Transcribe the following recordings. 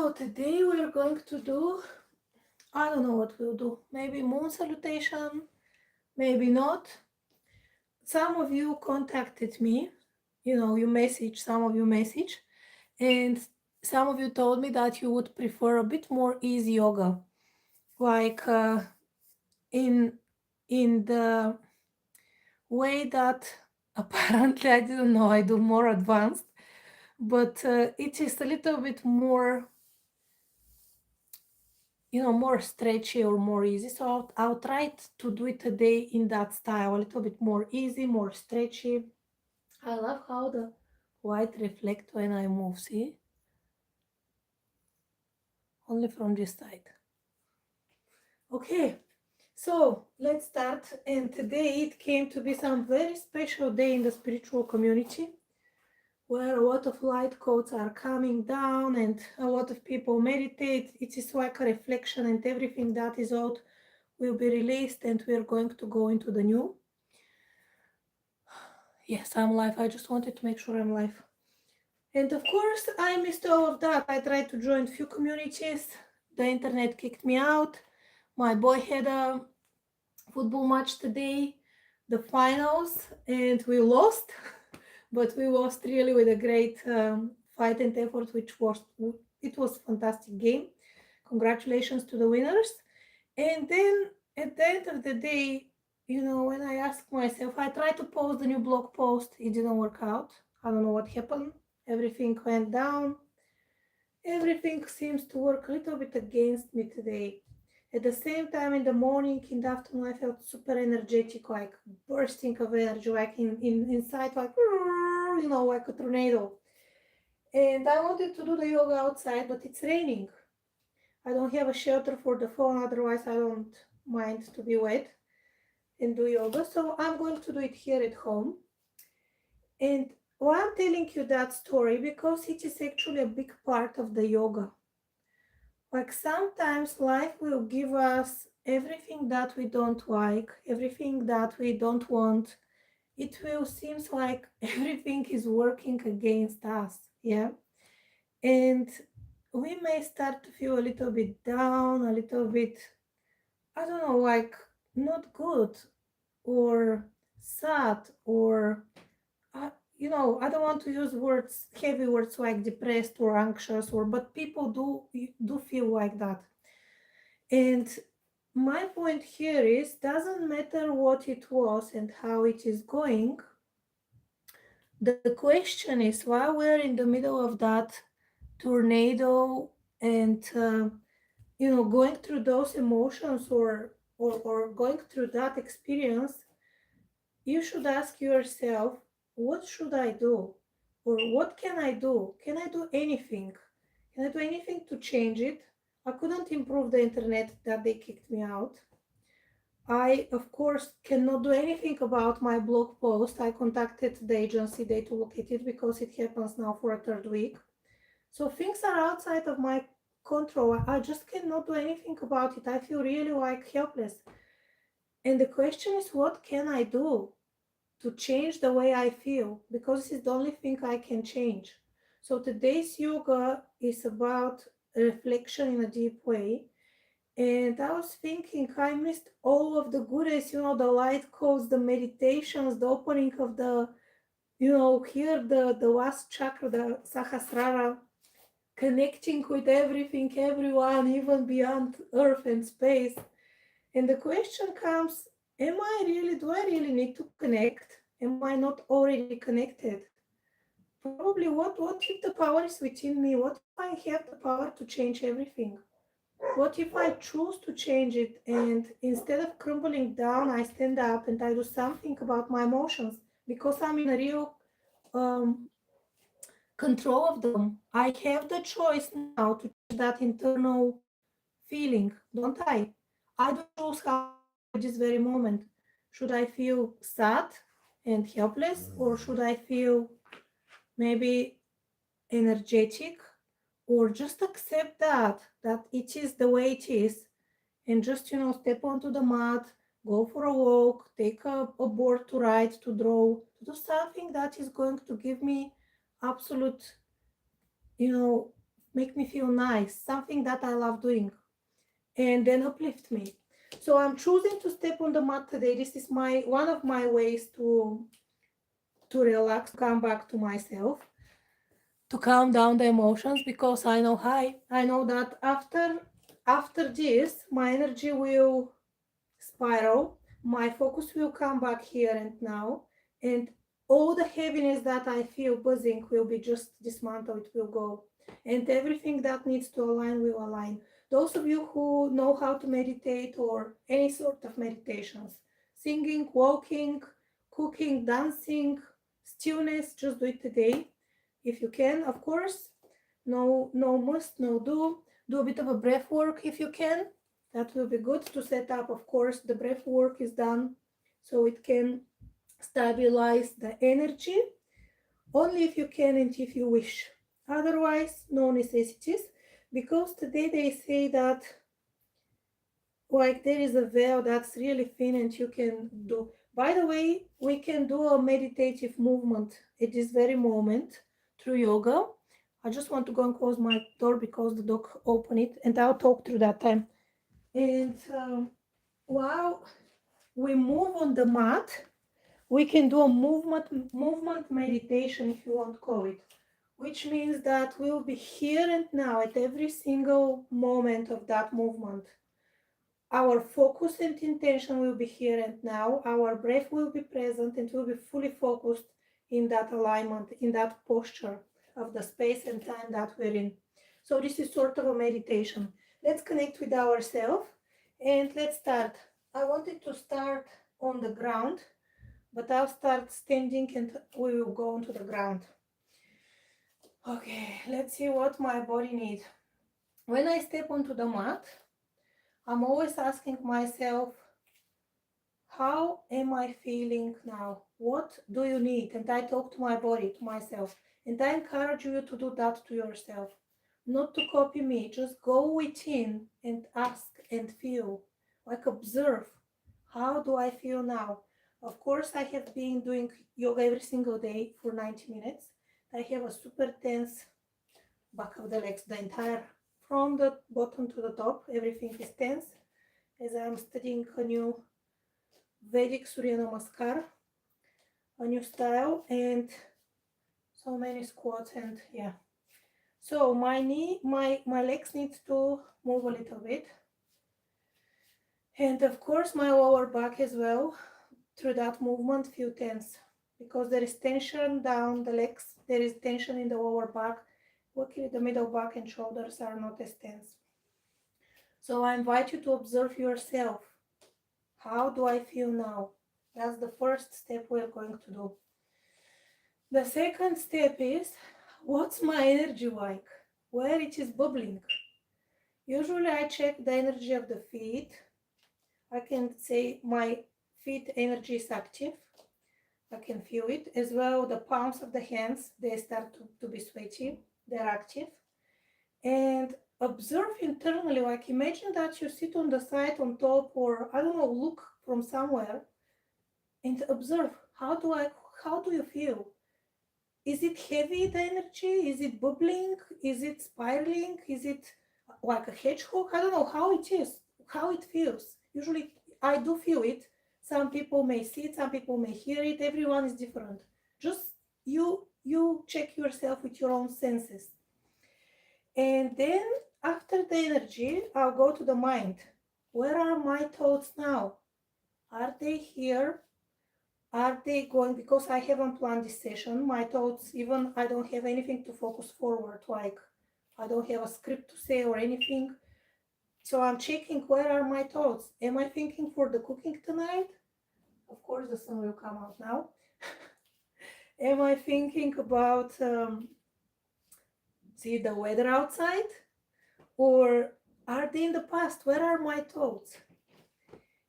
So today we're going to do, I don't know what we'll do. Maybe moon salutation, maybe not. Some of you contacted me, some of you message, and some of you told me that you would prefer a bit more easy yoga, like in in the way that apparently I didn't know I do more advanced, but it is a little bit more more stretchy or more easy. So I'll try to do it today in that style, a little bit more easy, more stretchy. I love how the white reflect when I move, see? Only from this side. Okay, so let's start. And today it came to be some very special day in the spiritual community where a lot of light codes are coming down and a lot of people meditate. It is like a reflection and everything that is out will be released and we are going to go into the new. Yes, I'm live. I just wanted to make sure I'm live. And of course, I missed all of that. I tried to join few communities. The internet kicked me out. My boy had a football match today, the finals, and we lost. But we lost really with a great fight and effort, it was a fantastic game. Congratulations to the winners. And then at the end of the day, when I ask myself, I tried to post the new blog post, it didn't work out. I don't know what happened. Everything went down. Everything seems to work a little bit against me today. At the same time, in the morning, in the afternoon, I felt super energetic, like bursting of energy, like inside, like, like a tornado. And I wanted to do the yoga outside, but it's raining. I don't have a shelter for the phone, otherwise I don't mind to be wet and do yoga. So I'm going to do it here at home. And why I'm telling you that story, because it is actually a big part of the yoga. Like sometimes life will give us everything that we don't like, everything that we don't want. It will seems like everything is working against us. Yeah. And we may start to feel a little bit down, a little bit, I don't know, like not good or sad or, I don't want to use words, heavy words like depressed or anxious but people do feel like that. And my point here is, doesn't matter what it was and how it is going. The question is, while we're in the middle of that tornado and going through those emotions or going through that experience, you should ask yourself, what should I do? Or what can I do? Can I do anything? Can I do anything to change it? I couldn't improve the internet that they kicked me out. I, of course, cannot do anything about my blog post. I contacted the agency, they to look at it because it happens now for a third week. So things are outside of my control. I just cannot do anything about it. I feel really like helpless. And the question is, what can I do to change the way I feel? Because this is the only thing I can change. So today's yoga is about reflection in a deep way. And I was thinking, I missed all of the goodies, the light codes, the meditations, the opening of the, here the last chakra, the Sahasrara, connecting with everything, everyone, even beyond earth and space. And the question comes, do I really need to connect? Am I not already connected? Probably. What if the power is within me? What if I have the power to change everything? What if I choose to change it and instead of crumbling down, I stand up and I do something about my emotions because I'm in a real control of them? I have the choice now to change that internal feeling, don't I? I do choose how I feel at this very moment. Should I feel sad and helpless, or should I feel maybe energetic, or just accept that it is the way it is, and just step onto the mat, go for a walk, take a board to write, to draw, to do something that is going to give me absolute, you know, make me feel nice, something that I love doing, and then uplift me. So I'm choosing to step on the mat today. This is my one of my ways to relax, to come back to myself, to calm down the emotions, because I know that after this my energy will spiral, my focus will come back here and now, and all the heaviness that I feel buzzing will be just dismantled, it will go. And everything that needs to align will align. Those of you who know how to meditate or any sort of meditations, singing, walking, cooking, dancing, stillness, just do it today. If you can, of course. No must, no do. Do a bit of a breath work if you can. That will be good to set up. Of course, the breath work is done so it can stabilize the energy only if you can and if you wish. Otherwise, no necessities, because today they say that like there is a veil that's really thin and you can do. By the way, we can do a meditative movement at this very moment through yoga. I just want to go and close my door because the dog opened it, and I'll talk through that time. And while we move on the mat, we can do a movement meditation, if you want to call it, which means that we'll be here and now at every single moment of that movement. Our focus and intention will be here and now. Our breath will be present and will be fully focused in that alignment, in that posture of the space and time that we're in. So this is sort of a meditation. Let's connect with ourselves and let's start. I wanted to start on the ground, but I'll start standing and we will go onto the ground. Okay, let's see what my body needs. When I step onto the mat, I'm always asking myself, how am I feeling now? What do you need? And I talk to my body, to myself. And I encourage you to do that to yourself. Not to copy me, just go within and ask and feel. Like observe, how do I feel now? Of course, I have been doing yoga every single day for 90 minutes. I have a super tense back of the legs, the entire, from the bottom to the top, everything is tense. As I'm studying a new Vedic Surya Namaskar, a new style, and so many squats, and yeah. So my legs need to move a little bit, and of course my lower back as well. Through that movement, feel tense because there is tension down the legs. There is tension in the lower back. Luckily, the middle back and shoulders are not as tense. So I invite you to observe yourself. How do I feel now? That's the first step we're going to do. The second step is, what's my energy like? Where it is bubbling? Usually I check the energy of the feet. I can say my feet energy is active. I can feel it. As well, the palms of the hands, they start to be sweaty. They're active. And observe internally, like imagine that you sit on the side, on top, or I don't know, look from somewhere and observe, how do you feel? Is it heavy, the energy? Is it bubbling? Is it spiraling? Is it like a hedgehog? I don't know how it is, how it feels. Usually I do feel it. Some people may see it, some people may hear it. Everyone is different. Just you check yourself with your own senses. And then after the energy, I'll go to the mind. Where are my thoughts now? Are they here? Are they going, because I haven't planned this session, my thoughts, even I don't have anything to focus forward, like I don't have a script to say or anything. So I'm checking, where are my thoughts? Am I thinking for the cooking tonight? Of course, the sun will come out now. Am I thinking about, see the weather outside? Or are they in the past? Where are my thoughts?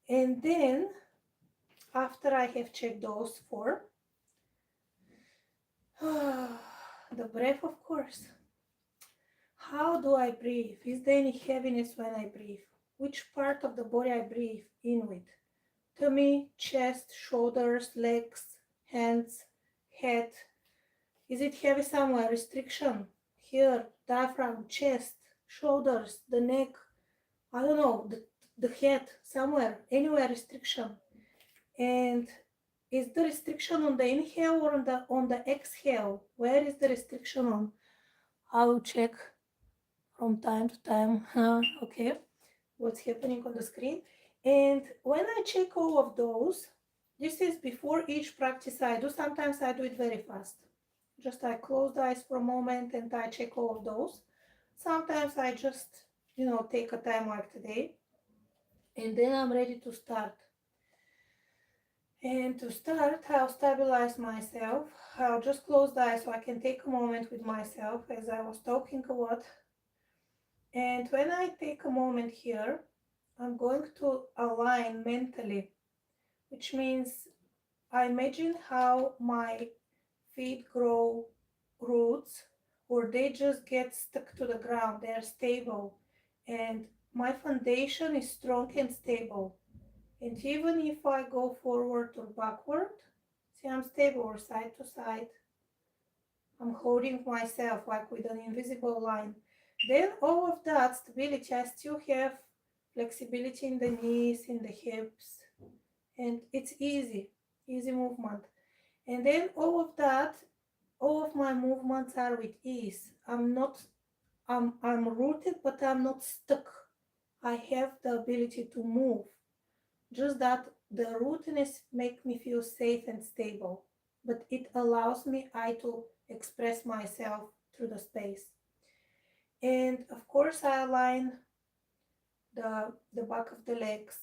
And then, after I have checked those four, the breath, of course. How do I breathe? Is there any heaviness when I breathe? Which part of the body I breathe in with? Tummy, chest, shoulders, legs, hands, head. Is it heavy somewhere? Restriction here, diaphragm, chest, shoulders, the neck, I don't know, the head, somewhere, anywhere restriction. And is the restriction on the inhale or on the exhale? Where is the restriction on? I will check from time to time. Okay, what's happening on the screen. And when I check all of those, this is before each practice I do. Sometimes I do it very fast. Just I close the eyes for a moment and I check all of those. Sometimes I just, take a time like today. And then I'm ready to start. And to start, I'll stabilize myself. I'll just close the eyes so I can take a moment with myself as I was talking a lot. And when I take a moment here, I'm going to align mentally, which means I imagine how my feet grow roots or they just get stuck to the ground. They're stable. And my foundation is strong and stable. And even if I go forward or backward, see, I'm stable or side to side. I'm holding myself like with an invisible line. Then all of that stability, I still have flexibility in the knees, in the hips, and it's easy movement. And then all of that, all of my movements are with ease. I'm rooted, but I'm not stuck. I have the ability to move. Just that the rootedness make me feel safe and stable, but it allows me I to express myself through the space. And of course, I align the back of the legs,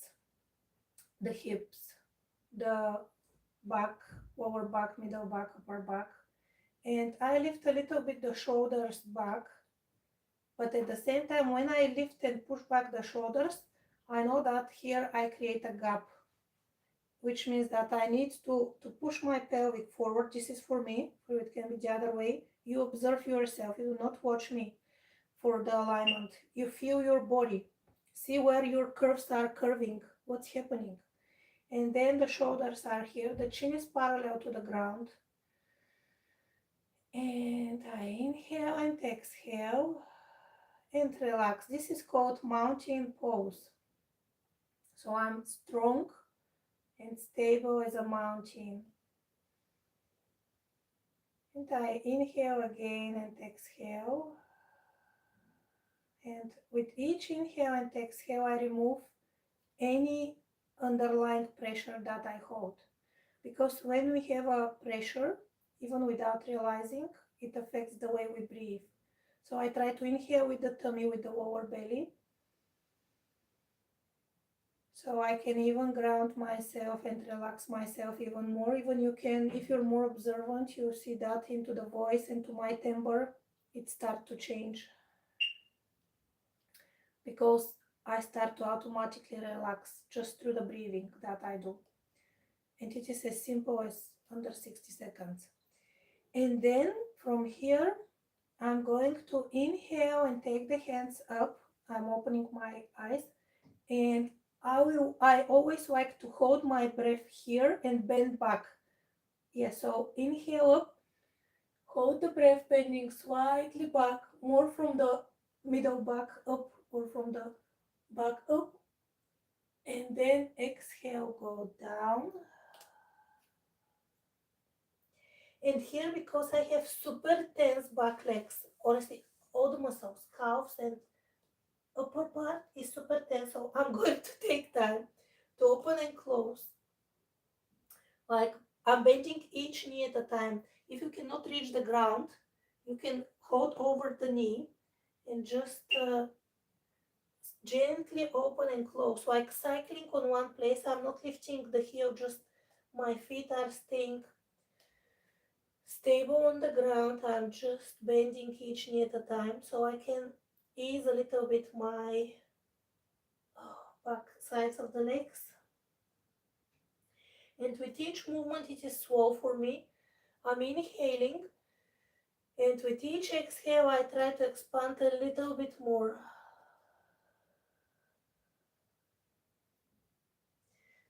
the hips, the back, lower back, middle back, upper back, and I lift a little bit the shoulders back. But at the same time, when I lift and push back the shoulders, I know that here I create a gap, which means that I need to push my pelvic forward. This is for me, for it can be the other way. You observe yourself, you do not watch me for the alignment. You feel your body, see where your curves are curving, what's happening. And then the shoulders are here, the chin is parallel to the ground. And I inhale and exhale and relax. This is called mountain pose. So I'm strong and stable as a mountain. And I inhale again and exhale. And with each inhale and exhale, I remove any underlying pressure that I hold. Because when we have a pressure, even without realizing, it affects the way we breathe. So I try to inhale with the tummy, with the lower belly. So I can even ground myself and relax myself even more. Even you can, if you're more observant, you see that into the voice and to my timbre, it starts to change. Because I start to automatically relax just through the breathing that I do. And it is as simple as under 60 seconds. And then from here, I'm going to inhale and take the hands up. I'm opening my eyes and I always like to hold my breath here and bend back. Yeah, so inhale up, hold the breath bending slightly back, more from the middle back up or from the back up. And then exhale, go down. And here, because I have super tense back legs, honestly, all the muscles, calves and upper part is super tense, so I'm going to take time to open and close. Like I'm bending each knee at a time. If you cannot reach the ground, you can hold over the knee and just gently open and close, like cycling on one place. I'm not lifting the heel, just my feet are staying stable on the ground. I'm just bending each knee at a time so I can ease a little bit my back sides of the legs. And with each movement, it is slow for me. I'm inhaling, and with each exhale, I try to expand a little bit more,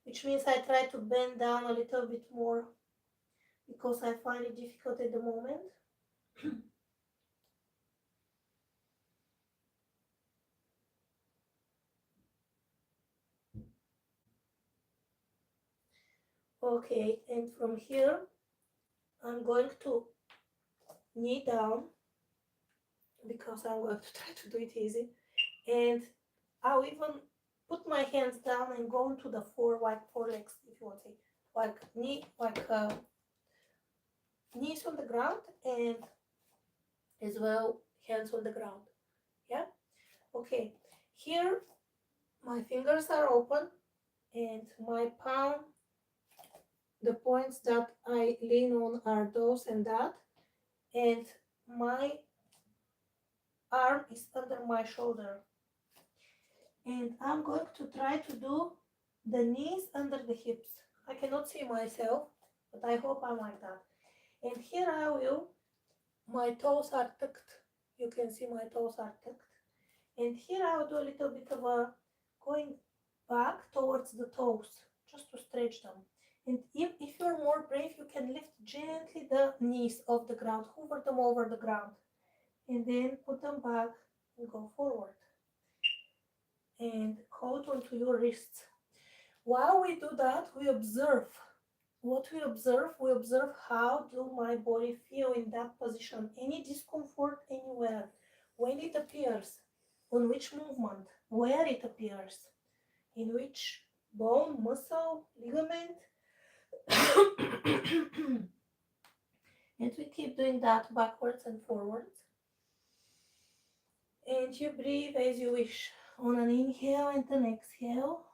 which means I try to bend down a little bit more because I find it difficult at the moment. Okay, and from here I'm going to knee down because I'm going to try to do it easy. And I'll even put my hands down and go into the four legs, if you want to say, like knees on the ground and as well hands on the ground. Yeah. Okay. Here my fingers are open and my palm, the points that I lean on are those and that, and my arm is under my shoulder. And I'm going to try to do the knees under the hips. I cannot see myself, but I hope I'm like that. And here I will, my toes are tucked. You can see my toes are tucked. And here I will do a little bit of a going back towards the toes, just to stretch them. And if you're more brave, you can lift gently the knees off the ground, hover them over the ground, and then put them back and go forward. And hold on to your wrists. While we do that, we observe. What we observe how do my body feel in that position. Any discomfort anywhere, when it appears, on which movement, where it appears, in which bone, muscle, ligament. And we keep doing that backwards and forwards. And you breathe as you wish. On an inhale and an exhale,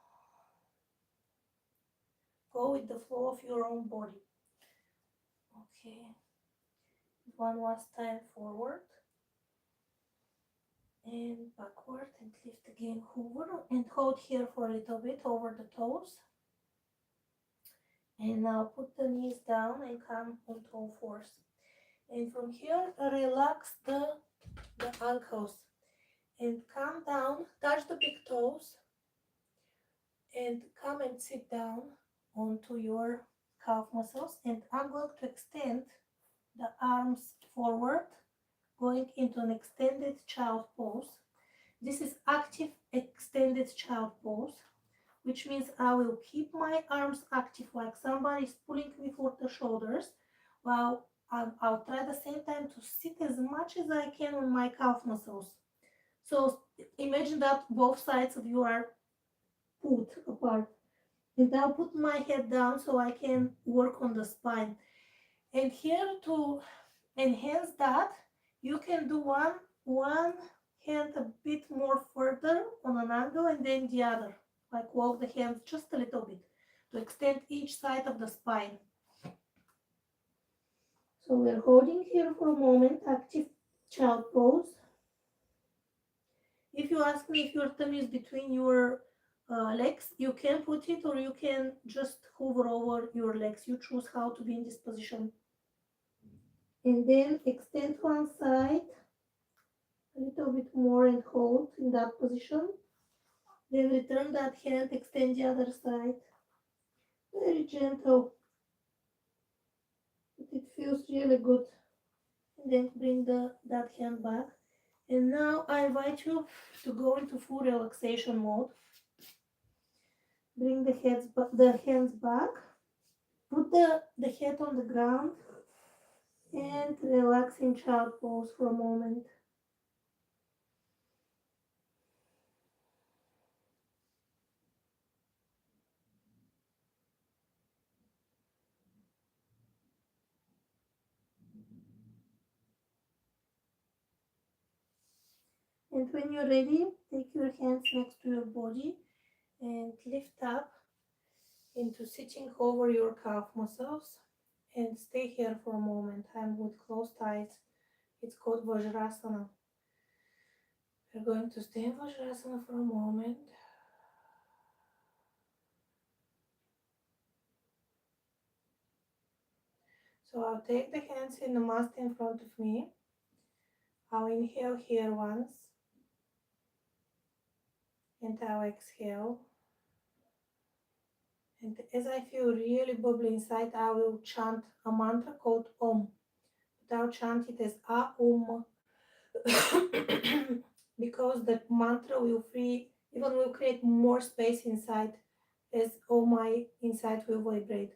go with the flow of your own body. Okay. One last time forward and backward and lift again, hover and hold here for a little bit over the toes. And now put the knees down and come onto all fours. And from here, relax the ankles and come down, touch the big toes and come and sit down onto your calf muscles. And I'm going to extend the arms forward, going into an extended child pose. This is active extended child pose, which means I will keep my arms active like somebody is pulling me for the shoulders, while I'll try at the same time to sit as much as I can on my calf muscles. So imagine that both sides of you are put apart. And I'll put my head down so I can work on the spine. And here to enhance that, you can do one hand a bit more further on an angle and then the other. Like walk the hands just a little bit to extend each side of the spine. So we're holding here for a moment, active child pose. If you ask me if your thumb is between your legs, you can put it or you can just hover over your legs. You choose how to be in this position. And then extend one side a little bit more and hold in that position. Then return that hand, extend the other side. Very gentle, but it feels really good. And then bring that hand back. And now I invite you to go into full relaxation mode. Bring the hands back. Put the head on the ground and relax in child pose for a moment. And when you're ready, take your hands next to your body and lift up into sitting over your calf muscles and stay here for a moment. I'm with closed eyes. It's called Vajrasana. We're going to stay in Vajrasana for a moment. So I'll take the hands in the mast in front of me. I'll inhale here once and I'll exhale. And as I feel really bubbly inside, I will chant a mantra called Om. But I'll chant it as A-Um because the mantra will will create more space inside as all my inside will vibrate.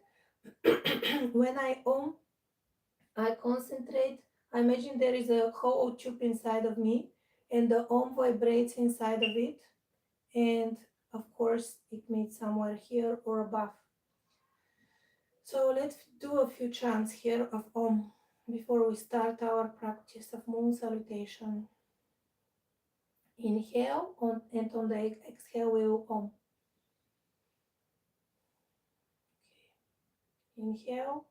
When I I concentrate. I imagine there is a hollow tube inside of me, and the vibrates inside of it. And of course, it meets somewhere here or above. So let's do a few chants here of Om before we start our practice of moon salutation. Inhale and on the exhale we will Om. Inhale.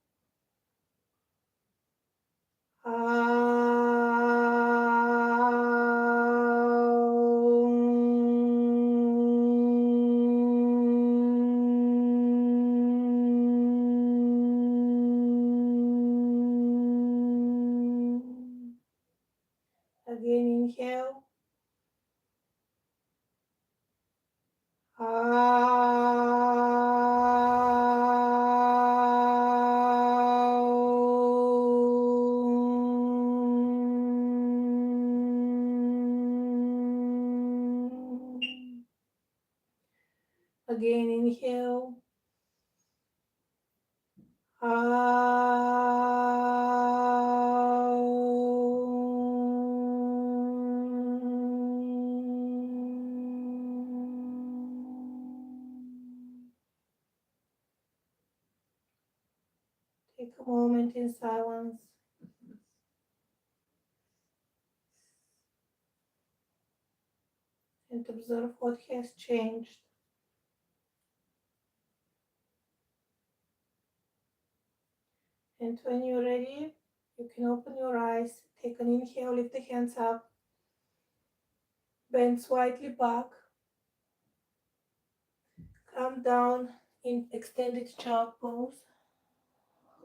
Again, inhale. Again, inhale. Take a moment in silence and observe what has changed. And when you're ready, you can open your eyes, take an inhale, lift the hands up, bend slightly back, come down in extended child pose.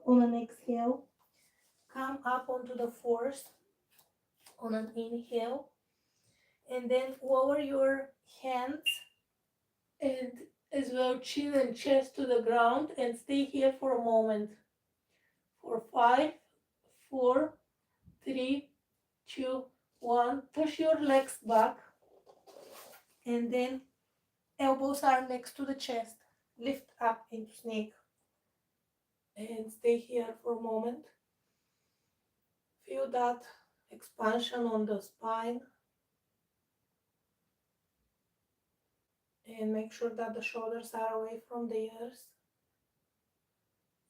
On an exhale, come up onto the fours on an inhale, and then lower your hands and as well chin and chest to the ground and stay here for a moment. For 5, 4, 3, 2, 1. Push your legs back and then elbows are next to the chest. Lift up into snake and stay here for a moment. Feel that expansion on the spine and make sure that the shoulders are away from the ears.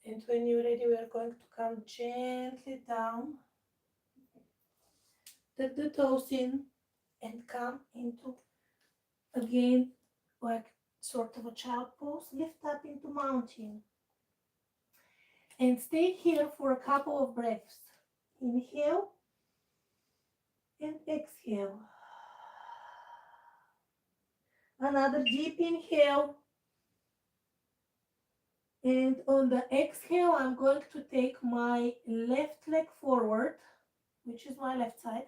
And when you're ready, we are going to come gently down, tuck the toes in, and come into again like sort of a child pose. Lift up into mountain and stay here for a couple of breaths. Inhale and exhale. Another deep inhale. And on the exhale, I'm going to take my left leg forward, which is my left side.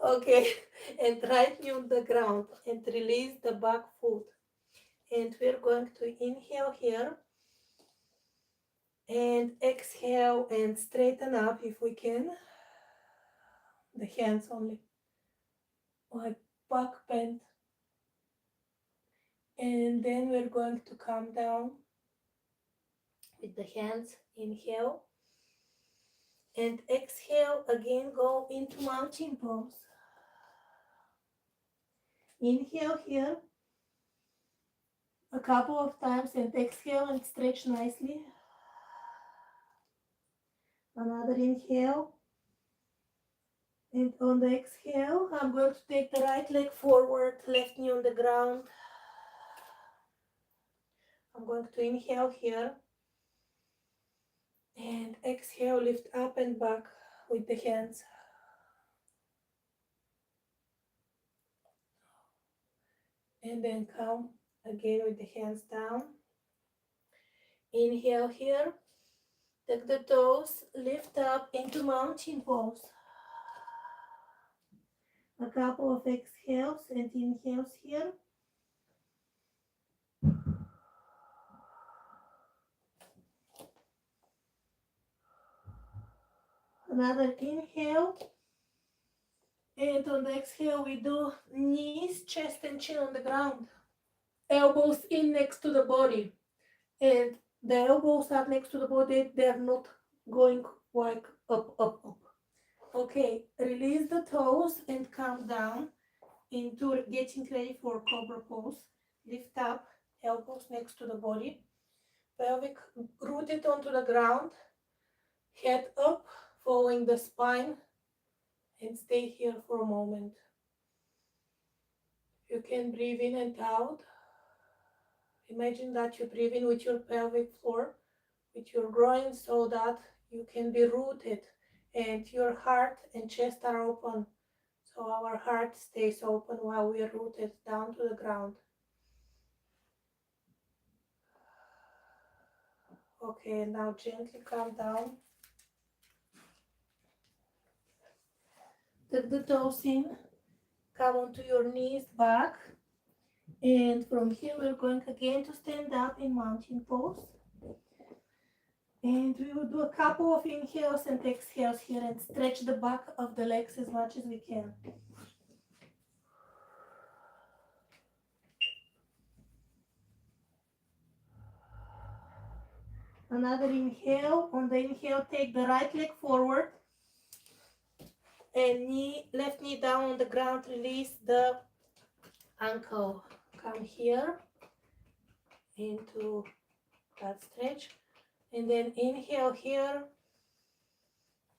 Okay, and right knee on the ground and release the back foot. And we're going to inhale here and exhale and straighten up if we can. The hands only, like back bend. And then we're going to come down with the hands. Inhale and exhale. Again, go into mountain pose. Inhale here a couple of times and exhale and stretch nicely. Another inhale. And on the exhale, I'm going to take the right leg forward, left knee on the ground. I'm going to inhale here. And exhale, lift up and back with the hands. And then come again with the hands down. Inhale here. Tuck the toes, lift up into mountain pose. A couple of exhales and inhales here. Another inhale. And on the exhale, we do knees, chest, and chin on the ground. Elbows in next to the body. And The elbows are next to the body, they're not going like up. Okay, release the toes and come down into getting ready for cobra pose. Lift up, elbows next to the body, pelvic rooted onto the ground, head up, following the spine, and stay here for a moment. You can breathe in and out. Imagine that you breathe in with your pelvic floor, with your groin, so that you can be rooted and your heart and chest are open. So our heart stays open while we are rooted down to the ground. Okay, now gently come down. Tuck the toes in, come onto your knees back. And from here we're going again to stand up in mountain pose. And we will do a couple of inhales and exhales here and stretch the back of the legs as much as we can. Another inhale. On the inhale, take the right leg forward and left knee down on the ground. Release the ankle. Come here into that stretch. And then inhale here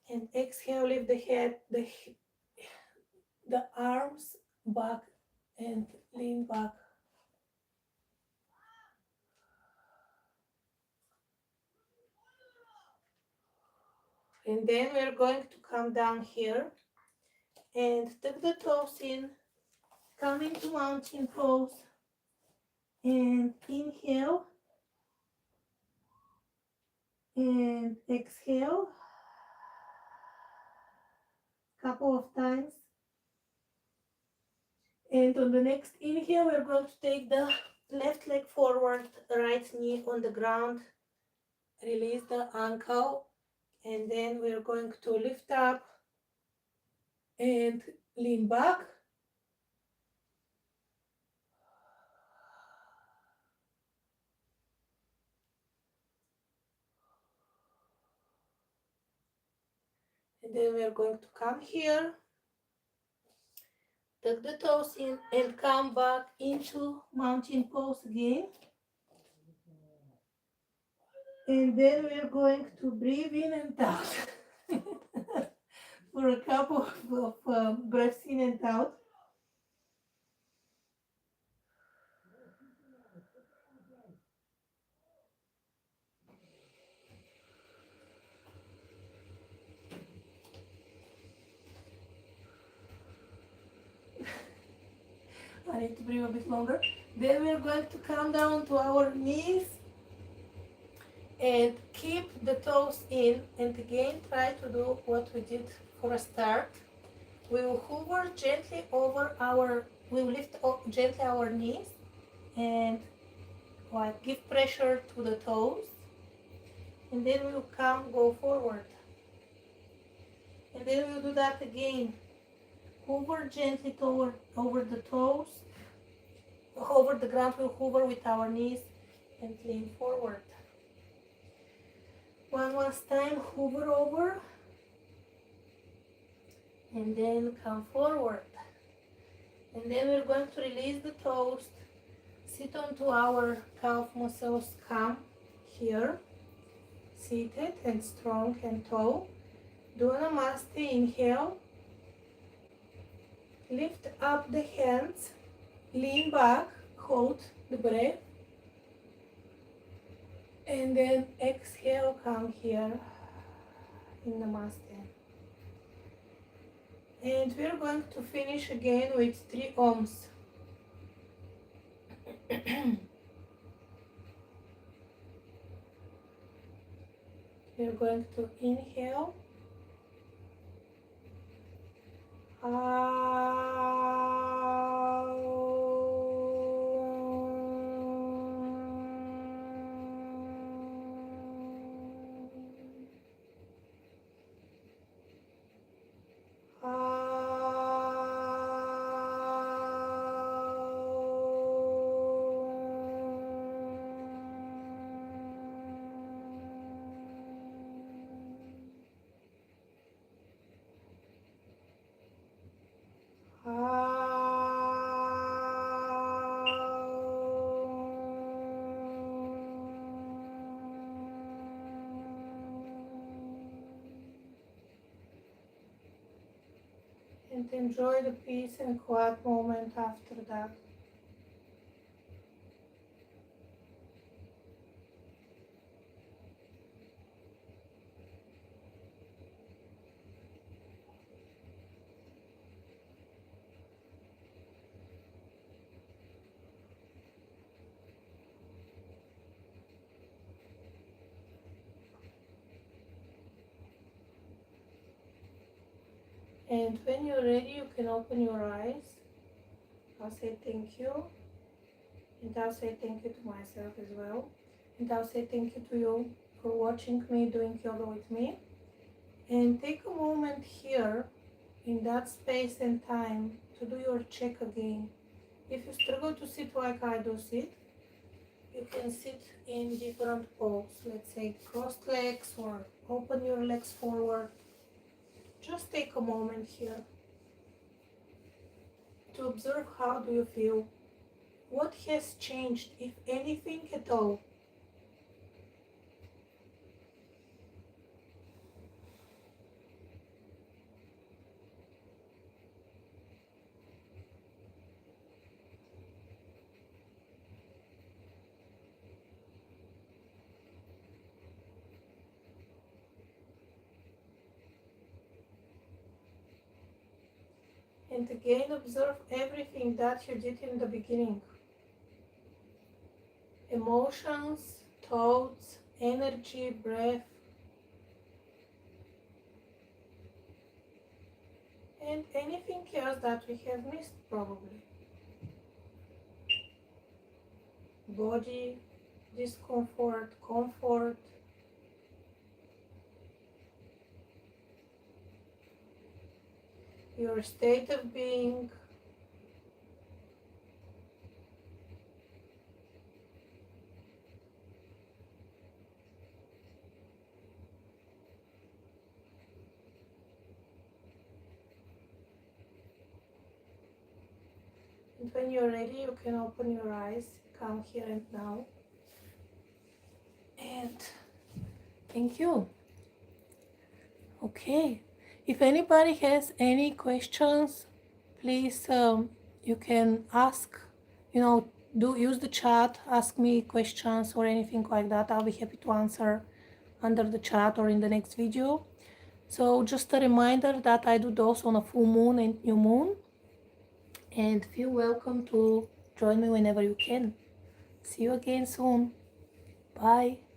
and exhale, lift the head, the arms back and lean back. And then we're going to come down here and tuck the toes in, come into mountain pose and inhale and exhale couple of times. And on the next inhale, we're going to take the left leg forward, right knee on the ground, release the ankle, and then we're going to lift up and lean back. And then we're going to come here, tuck the toes in, and come back into mountain pose again. And then we're going to breathe in and out for a couple of breaths in and out. I need to breathe a bit longer. Then we're going to come down to our knees and keep the toes in, and again try to do what we did for a start. We will hover gently over we will lift up gently our knees and like give pressure to the toes, and then we will go forward. And then we'll do that again. Hover gently over the toes, over the ground. We'll hover with our knees and lean forward. One last time, hover over and then come forward. And then we're going to release the toes, sit onto our calf muscles, come here, seated and strong and tall. Do a namaste, inhale, lift up the hands, lean back, hold the breath, and then exhale, come here in namaste. And we're going to finish again with 3 ohms. We're going to inhale. And enjoy the peace and quiet moment after that. And when you're ready, you can open your eyes. I'll say thank you. And I'll say thank you to myself as well. And I'll say thank you to you for watching me doing yoga with me. And take a moment here in that space and time to do your check again. If you struggle to sit like I do sit, you can sit in different poses. Let's say crossed legs or open your legs forward. Just take a moment here to observe how do you feel. What has changed, if anything at all? And again observe everything that you did in the beginning. Emotions, thoughts, energy, breath, and anything else that we have missed probably. Body, discomfort, comfort, your state of being, and when you're ready you can open your eyes, come here and now, and thank you. Okay, if anybody has any questions, please you can ask, do use the chat, ask me questions or anything like that. I'll be happy to answer under the chat or in the next video. So just a reminder that I do those on a full moon and new moon, and feel welcome to join me whenever you can. See you again soon. Bye.